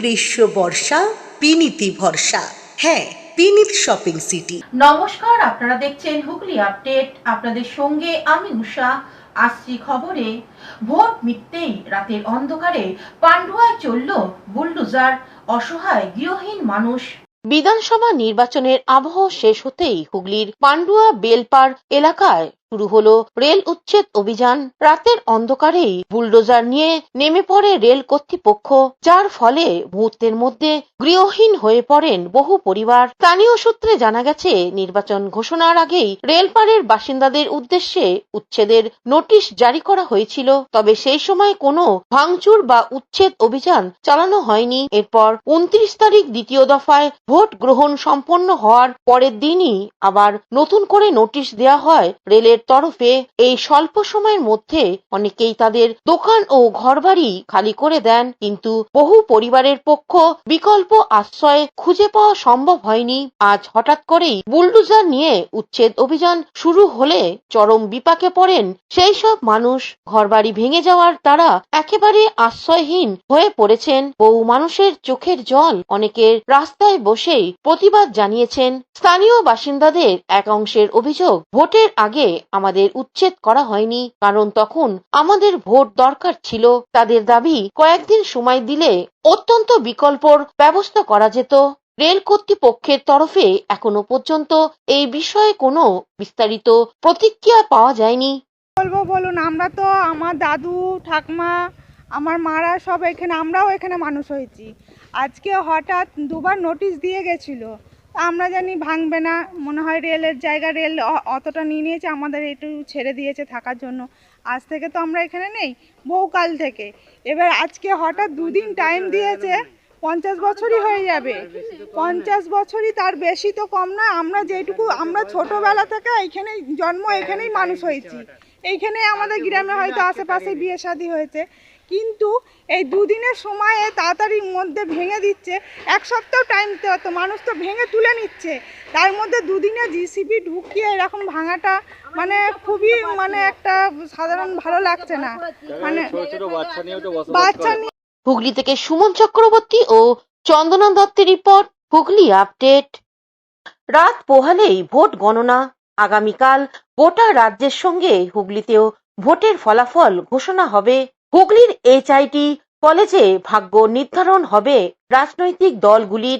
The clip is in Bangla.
গ্রীষ্ম বর্ষা পিনিতি ভরসা। হ্যাঁ, পিনিত শপিং সিটি। নমস্কার, আপনারা দেখছেন হুগলি আপডেট। আপনাদের সঙ্গে আমি উষা। আসছি খবরে। ভোট মিটতেই রাতের অন্ধকারে পান্ডুয়ায় চলল বুলডোজার, অসহায় গৃহহীন মানুষ। বিধানসভা নির্বাচনের আবহ শেষ হতেই হুগলির পান্ডুয়া বেলপাড় এলাকায় শুরু হলো রেল উচ্ছেদ অভিযান। রাতের অন্ধকারেই বুলডোজার নিয়ে নেমে পড়ে রেল কর্তৃপক্ষ, যার ফলে মুহূর্তের মধ্যে গৃহহীন হয়ে পড়েন বহু পরিবার। স্থানীয় সূত্রে জানা গেছে, নির্বাচন ঘোষণার আগেই রেলপাড়ের বাসিন্দাদের উদ্দেশ্যে উচ্ছেদের নোটিশ জারি করা হয়েছিল। তবে সেই সময় কোনো ভাঙচুর বা উচ্ছেদ অভিযান চালানো হয়নি। এরপর 29 তারিখ দ্বিতীয় দফায় ভোট গ্রহণ সম্পন্ন হওয়ার পরের দিনই আবার নতুন করে নোটিশ দেওয়া হয় রেলের তরফে। এই স্বল্প সময়ের মধ্যে অনেকেই তাদের দোকান ও ঘরবাড়ি খালি করে দেন, কিন্তু বহু পরিবারের পক্ষ বিকল্প আশ্রয় খুঁজে পাওয়া সম্ভব হয়নি। আজ হঠাৎ করেই বুলডোজার নিয়ে উচ্ছেদ অভিযান শুরু হলে চরম বিপাকে পড়েন সেই সব মানুষ। ঘরবাড়ি ভেঙে যাওয়ার তারা একেবারে আশ্রয়হীন হয়ে পড়েছেন। বহু মানুষের চোখের জল, অনেকের রাস্তায় বসেই প্রতিবাদ জানিয়েছেন। স্থানীয় বাসিন্দাদের এক অংশের অভিযোগ, ভোটের আগে আমাদের উচ্ছেদ করা হয়নি, কারণ তখন আমাদের ভোট দরকার ছিল। তাদের দাবি, কয়েকদিন সময় দিলে অত্যন্ত বিকল্পর ব্যবস্থা করা যেত। রেল কর্তৃপক্ষের তরফে এখনো পর্যন্ত এই বিষয়ে কোনো বিস্তারিত প্রতিক্রিয়া পাওয়া যায়নি। বলুন, আমরা তো আমার দাদু ঠাকমা আমার মারা সব এখানে, আমরাও এখানে মানুষ হয়েছি। আজকে হঠাৎ দুবার নোটিশ দিয়ে গেছিলো, আমরা জানি ভাঙবে না, মনে হয় রেলের জায়গা, রেল অতটা নিয়ে নিয়েছে, আমাদের একটু ছেড়ে দিয়েছে থাকার জন্য। আজ থেকে তো আমরা এখানে নেই, বহুকাল থেকে। এবার আজকে হঠাৎ দুদিন টাইম দিয়েছে, 50 বছরই হয়ে যাবে। 50 বছরই, তার বেশি তো কম না। আমরা যেটুকু, আমরা ছোটোবেলা থেকে এইখানেই জন্ম, এখানেই মানুষ হয়েছি, এইখানে আমাদের গ্রামে হয়তো আশেপাশে বিয়ে শাদী হয়েছে, কিন্তু এই দুদিনের সময়ে তাড়াতাড়ির মধ্যে ভেঙে দিচ্ছে। এক সপ্তাহ টাইম তো মানুষ তো ভেঙে তুলে নিচ্ছে, তার মধ্যে দুদিনে জিসিবি ঢুকিয়ে এরকম ভাঙাটা মানে খুবই মানে একটা সাধারণ ভালো লাগছে না। মানে বাচ্চা নিয়ে। হুগলি থেকে সুমন চক্রবর্তী ও চন্দনা দত্তের রিপোর্ট, হুগলি আপডেট। রাত পোহালেই ভোট গণনা। আগামীকাল গোটা রাজ্যের সঙ্গে হুগলিতেও ভোটের ফলাফল ঘোষণা হবে। হুগলির HIT কলেজে ভাগ্য নির্ধারণ হবে রাজনৈতিক দলগুলির।